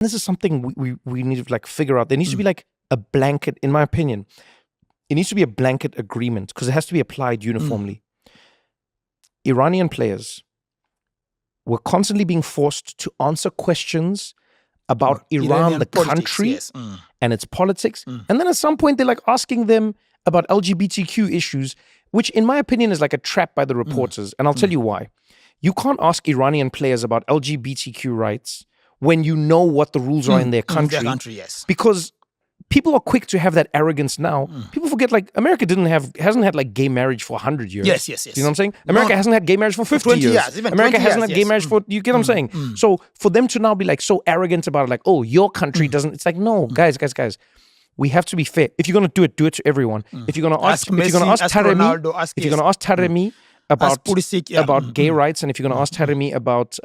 This is something we need to like figure out. There needs to be like a blanket, in my opinion. It needs to be a blanket agreement because it has to be applied uniformly. Iranian players were constantly being forced to answer questions about Iran, the country, and its politics. And then at some point, they're like asking them about LGBTQ issues, which in my opinion is like a trap by the reporters. And I'll tell you why. You can't ask Iranian players about LGBTQ rights when you know what the rules are in their country. Because people are quick to have that arrogance now. People forget like America hasn't had like gay marriage for 100 years. Yes. You know what I'm saying? America hasn't had gay marriage for 50 years. America hasn't had gay marriage for, you get what I'm saying? So for them to now be like so arrogant about it, like, oh, your country doesn't, it's like, no, guys. We have to be fair. If you're going to do it to everyone. If you're going to ask Taremi about gay rights, and if you're going to ask Taremi about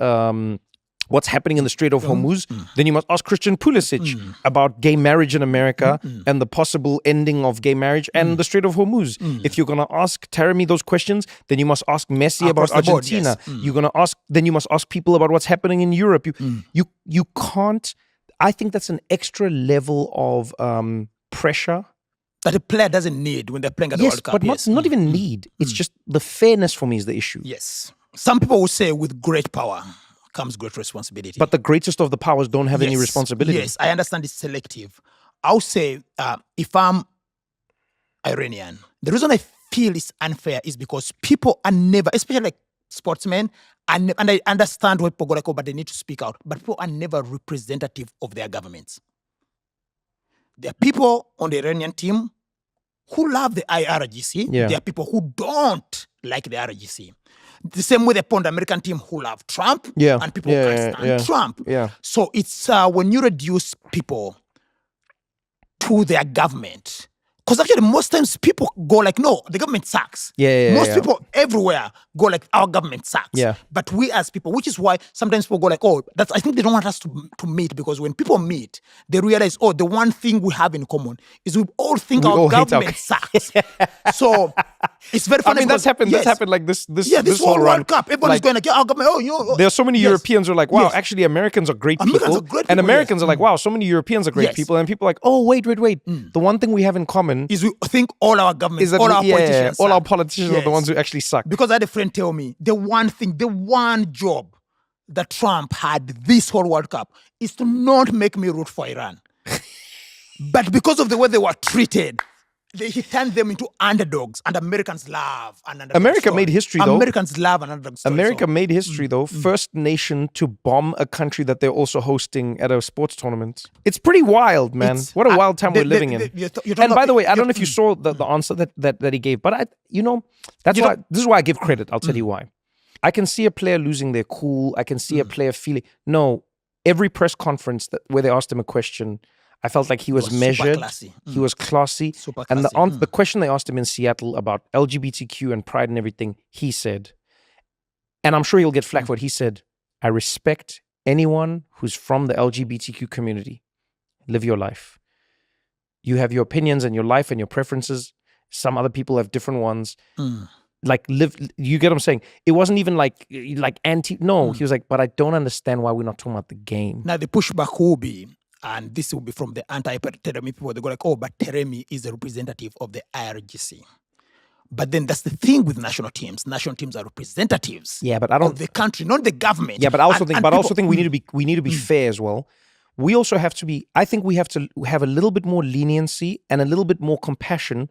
what's happening in the Strait of Hormuz, then you must ask Christian Pulisic about gay marriage in America and the possible ending of gay marriage and the Strait of Hormuz. If you're going to ask Taremi those questions, then you must ask Messi about Argentina. You're going to ask, then you must ask people about what's happening in Europe. You can't. I think that's an extra level of pressure that a player doesn't need when they're playing at the World Cup. But not even need. It's just the fairness for me is the issue. Yes. Some people will say with great power comes great responsibility. But the greatest of the powers don't have any responsibility. Yes, I understand it's selective. I'll say if I'm Iranian, the reason I feel it's unfair is because people are never, especially like sportsmen, and I understand why people go like, oh, but they need to speak out. But people are never representative of their governments. There are people on the Iranian team who love the IRGC. Yeah. There are people who don't like the IRGC. The same way upon the American team who love Trump and people who can't stand Trump. Yeah. So it's when you reduce people to their government, because actually most times people go like, no, the government sucks. Most people everywhere go like, our government sucks. Yeah. But we as people, which is why sometimes people go like, oh, I think they don't want us to meet, because when people meet, they realize, oh, the one thing we have in common is we all think our government sucks. So it's very funny. I mean, that's happened like this whole run. World Cup. Everyone's going like, our government, there are so many Europeans who are like, wow, actually Americans are great people. And Americans are like, wow, so many Europeans are great people. And people are like, oh, wait. The one thing we have in common is we think all our governments, all our politicians, all our politicians are the ones who actually suck. Because I had a friend tell me, the one job that Trump had this whole World Cup is to not make me root for Iran. But because of the way they were treated, he turned them into underdogs, and Americans love an underdog America story. made history, though. Americans love an underdog story. America made history, though. First nation to bomb a country that they're also hosting at a sports tournament. It's pretty wild, man. What a wild time we're living in. And by the way, I don't know if you saw the answer that he gave, but this is why I give credit. I'll tell you why. I can see a player losing their cool. I can see a player feeling... No, every press conference where they asked him a question... I felt like he was measured, he was classy. And the question they asked him in Seattle about LGBTQ and pride and everything, he said, and I'm sure he'll get flack for it, he said, I respect anyone who's from the LGBTQ community. Live your life. You have your opinions and your life and your preferences. Some other people have different ones. Like you get what I'm saying? It wasn't even like anti, no. He was like, but I don't understand why we're not talking about the game. Now the pushback will be, and this will be from the anti-Teremi people. They go like, oh, but Teremi is a representative of the IRGC. But then that's the thing with national teams. National teams are representatives of the country, not the government. Yeah, but I also think we need to be fair as well. We also have to be, I think we have to have a little bit more leniency and a little bit more compassion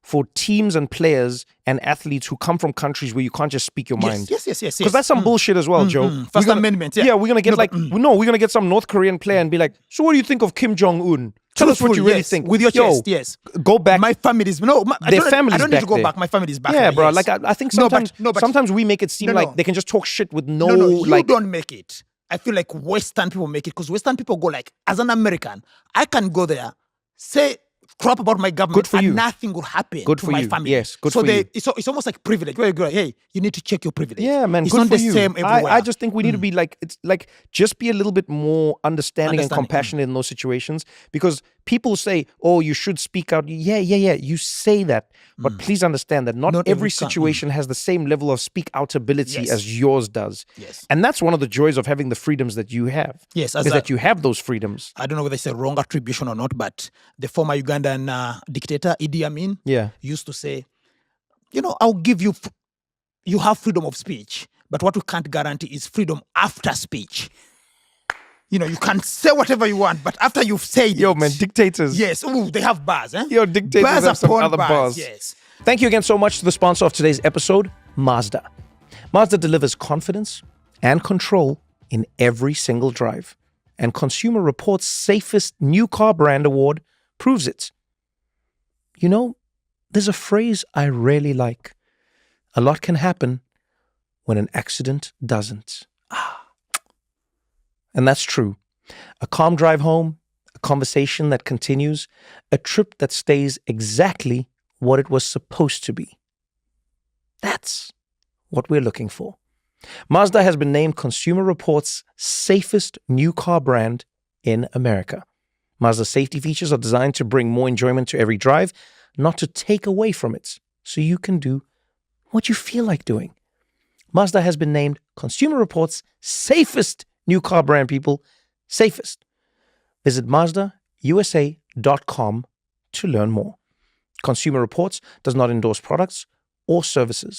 for teams and players and athletes who come from countries where you can't just speak your mind. Yes. Because that's some bullshit as well, Joe. First Amendment, Yeah, we're going to get we're going to get some North Korean player and be like, so what do you think of Kim Jong-un? Tell us what you really think. With your chest, yes. Go back. My family is... I don't need to go back. My family is back. Yeah, bro. Like, I think sometimes we make it seem like they can just talk shit with no... you don't make it. I feel like Western people make it, because Western people go like, as an American, I can go there, say... crap about my government, and nothing will happen to my family. Yes, good for you. It's almost like privilege. Where you go, hey, you need to check your privilege. Yeah, man, it's good not for the you. same everywhere. I just think we need to be like, it's like, just be a little bit more understanding and compassionate in those situations, because people say, oh, you should speak out. Yeah. You say that. But please understand that not every situation has the same level of speak out ability as yours does. Yes. And that's one of the joys of having the freedoms that you have. Yes. Is that you have those freedoms. I don't know whether it's a wrong attribution or not, but the former Ugandan dictator, Idi Amin, used to say, I'll give you, you have freedom of speech, but what we can't guarantee is freedom after speech. You can say whatever you want, but after you've said Yo, man, dictators. Yes. Ooh, they have bars, eh? Yo, dictators bars have some other bars. Yes. Thank you again so much to the sponsor of today's episode, Mazda. Mazda delivers confidence and control in every single drive. And Consumer Reports' safest new car brand award proves it. There's a phrase I really like. A lot can happen when an accident doesn't. And that's true. A calm drive home, a conversation that continues, a trip that stays exactly what it was supposed to be. That's what we're looking for. Mazda has been named Consumer Reports' safest new car brand in America. Mazda's safety features are designed to bring more enjoyment to every drive, not to take away from it, so you can do what you feel like doing. Mazda has been named Consumer Reports' safest new car brand, people. Safest. Visit MazdaUSA.com to learn more. Consumer Reports does not endorse products or services.